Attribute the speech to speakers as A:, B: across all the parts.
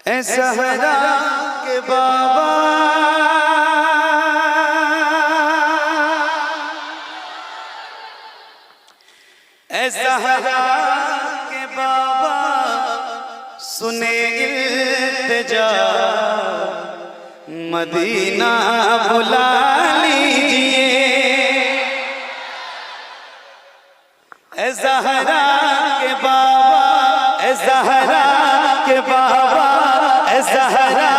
A: ए सहरा के बाबा ए सहरा के बाबा सुने इल्तिजा मदीना बुला लीजिए। ए सहरा के बाबा ए सहरा के बाबा ए सहरा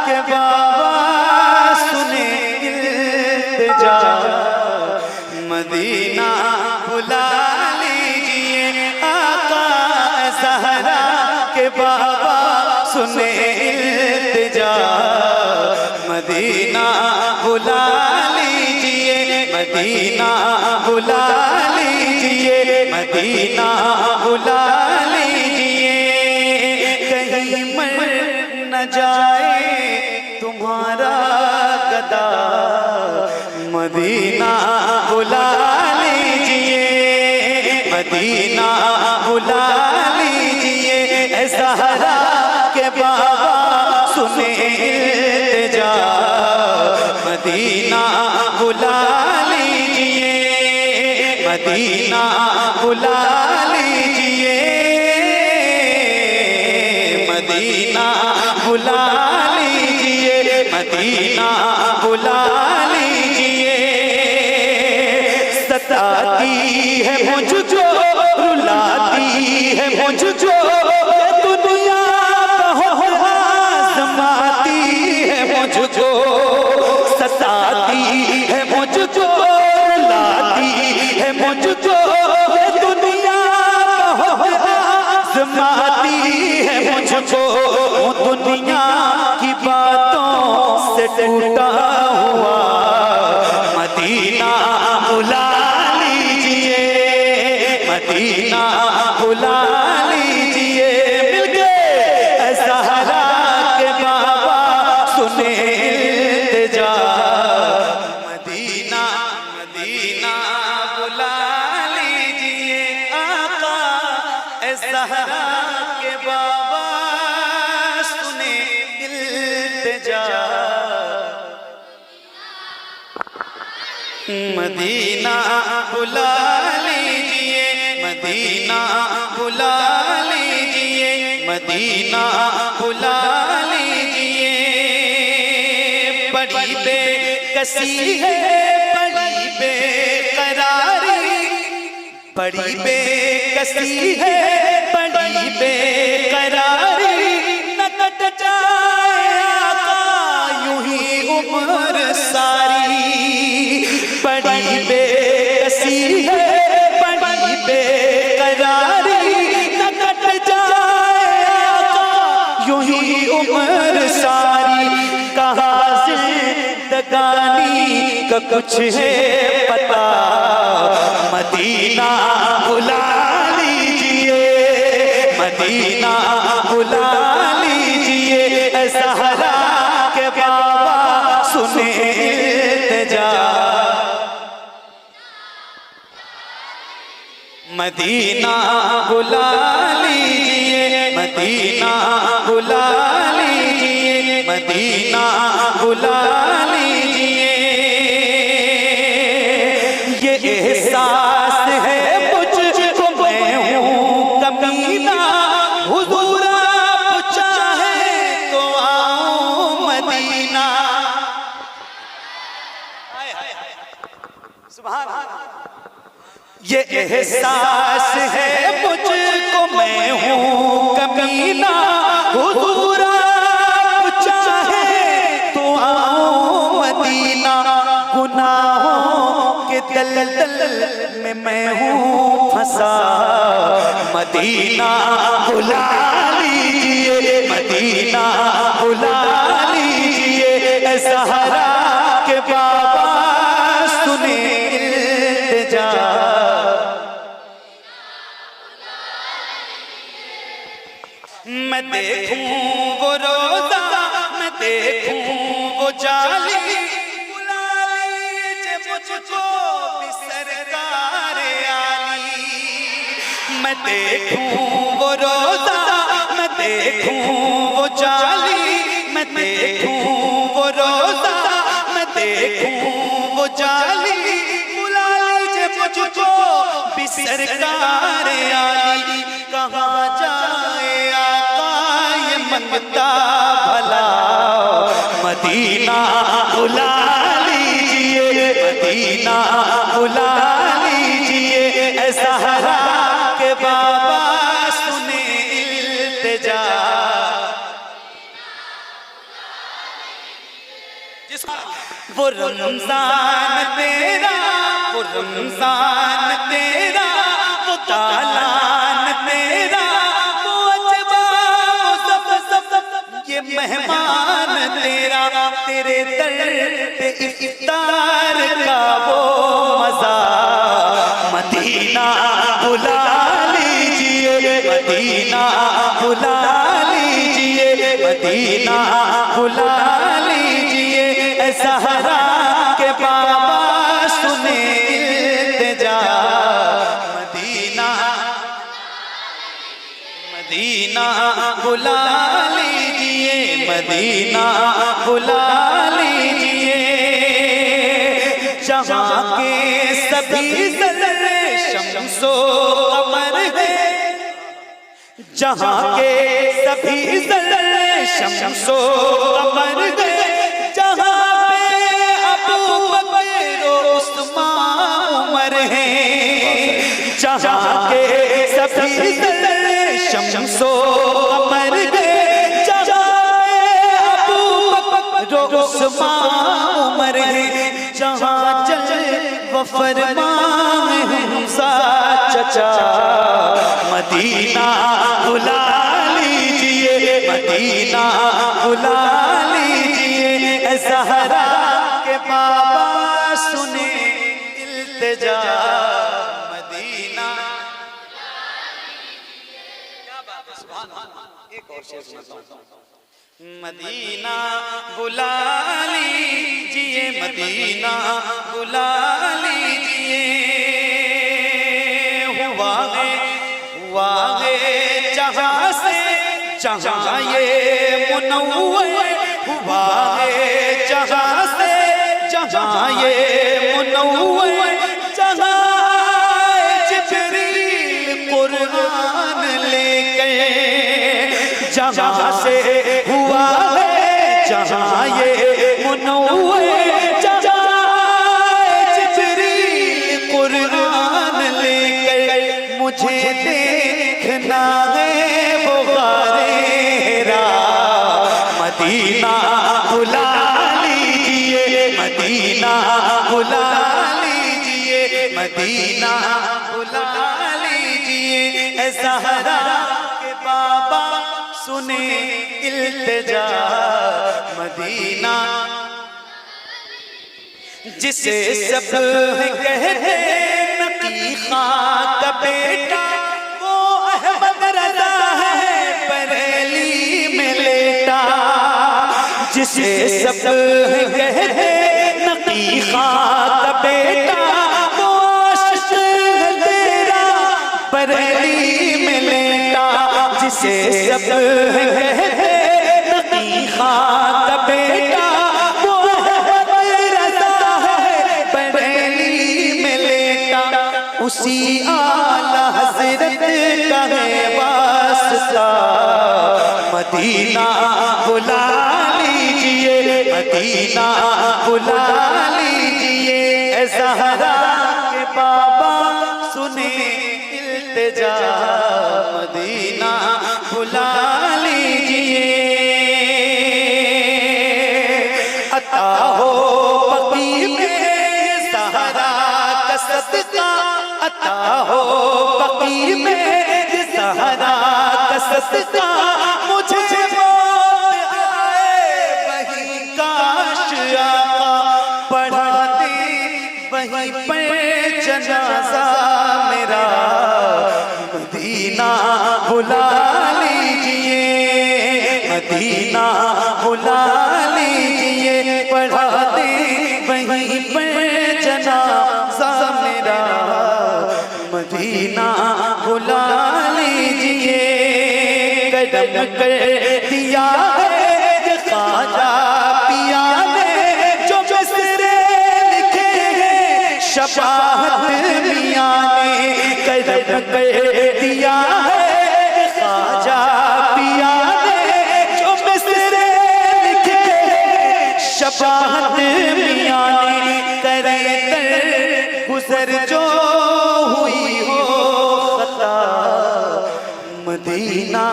A: के बाबा सुने इल्तिजा मदीना बुला लीजिए। आका ए सहरा के बाबा सुने इल्तिजा मदीना बुला लीजिए। मदीना बुला लीजिए। मदीना बुला लीजिए। कहीं मर न जाए तुम्हारा गदा मदीना बुला लीजिए। मदीना बुला लीजिए। ए सहरा के बाबा सुने इल्तिजा मदीना बुला लीजिए। मदीना बुला लीजिए। मदीना बुला लीजिए। मदीना बुला लीजिए। सताती है मुझको रुलाती है मुझको दुनिया आज़माती है मुझको। सताती है मुझको रुलाती है मुझको दुनिया आज़माती है मुझको। दुनिया की बातों से टूटा हुआ मदीना बुला लीजिए। मदीना बुला लीजिए। मिल गए सहरा के बाबा सुने इल्तिजा मदीना मदीना बुला लीजिए। आका ए सहरा के बाबा सुने इल्तिजा मदीना बुला लीजिए। मदीना बुला लीजिए। मदीना बुला लीजिए। बड़ी बेकसी है बड़ी बेकरारी बड़ी बेकसी है बड़ी बेकरारी न कट जाए आका यूं ही उम्र सारी। बड़ी बेकसी है बड़ी बेकरारी न कट जाए आका यूं ही उम्र सारी। कहाँ जिंदगानी का कुछ है पता मदीना बुला लीजिए। मदीना बुला लीजिए। ए सहरा के बाबा सुने इल्तिजा मदीना बुला लीजिए। मदीना बुला लीजिए। मदीना बुला लीजिए। ये एहसास है मुझको मैं हूँ कमीना हुजूर आप चाहे तो आओ मदीना। सुभान अल्लाह। ये एहसास है मुझको मैं हूँ कमीना हुजूर आप चाहे तो आओ मदीना। गुनाहों के दलदल में मैं हूँ फंसा मदीना बुला लीजिए। मदीना बुला लीजिए। ए सहरा के बाबा सुने इल्तिजा मैं देखूं वो रोज़ा मैं देखूं वो जाली बुला लीजिए मुझको भी सरकार आली। मैं देखूं वो रोज़ा मैं देखूं वो जाली सरकार आली, कहाँ जाए आका ये मंगता भला, मदीना बुला लीजिए, मदीना बुला लीजिए, ऐ ज़हरा के बाबा सुने इल्तिजा। वो रमजान तेरा, वो रमजान तेरा, वो तालान तेरा, वो अजबा, वो सब ये मेहमान तेरा, तेरे दर पे इफ्तार का वो मजा, मदीना बुला लीजिए, मदीना बुला लीजिए, मदीना बुला लीजिए, ऐ ज़हरा के बाबा सुने इल्तिजा, मदीना मदीना बुला लीजिए, मदीना बुला लीजिए, जहाँ के सभी ज़र्रे शम्सो कमर है, जहाँ के सभी ज़र्रे शम्सो कमर है, जहाँ उमर है, जहाँ के सभी शम्सो कमर है, जहाँ अबू बकर उमर है, जहाँ चल व फरमान हमसा चचा, मदीना बुला लीजिए, मदीना बुला लीजिए, ऐ ज़हरा के बाबा सुने इल्तिजा, मदीना। क्या बात है, सुभान अल्लाह। एक और शेर सुनाता हूं। मदीना बुला लीजिए, मदीना बुला लीजिए, हुआ है जहां से जहां ये मुनव्वर, हुआ है जहां से जहां ये मुनव्वर, जहां जिब्रील कुरान लेके, जहां से हुआ है जहां ये मुनव्वर, जहां जिब्रील कुरान लेके, मुझे देखना है वो गारेरा, मदीना बुला लीजिए, मदीना बुला लीजिए, मदीना बुला लीजिए, ऐ ज़हरा के बाबा सुने इल्तिजा, मदीना। जिसे सब कहते नकी खां का बेटा, वो अहमद रज़ा है बरेली में लेटा, जिसे सब कहते नकी खां का बेटा, वो आशिक़ है तेरा बरेली में लेटा, जिसे सब कहते नकी खां का बेटा, वो अहमद रज़ा है बरेली में लेटा, उसी आला हज़रत का है वास्ता, मदीना बुला लीजिए, मदीना बुला लीजिए, ऐ ज़हरा के बाबा सुने इल्तिजा, मदीना बुला लीजिए, अता हो बकी में ज़हरा का सदका, अता हो बकी में ज़हरा का सदका, मुझे मौत आए वही काश आका, पढ़ा दे वहीं पे जनाजा मेरा, मदीना बुला लीजिए, मदीना बुला लीजिए, पढ़ा दे वहीं पे जनाजा मेरा, मदीना बुला लीजिए, कदम कर दिया है ख्वाजा पिया ने, जो मिसरे लिखे हैं शफाअत मियां ने, कर दिया है ख्वाजा पिया ने जो मिसरे लिखे शबाहत मियां ने करे दर गुजर जो हुई हो खता मदीना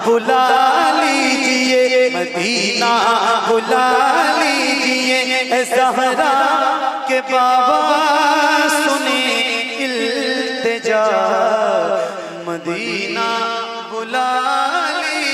A: बुला लीजिए मदीना बुला लीजिए ए ज़हरा के बाबा सुने इल्तिजा मदीना बुला लीजिए।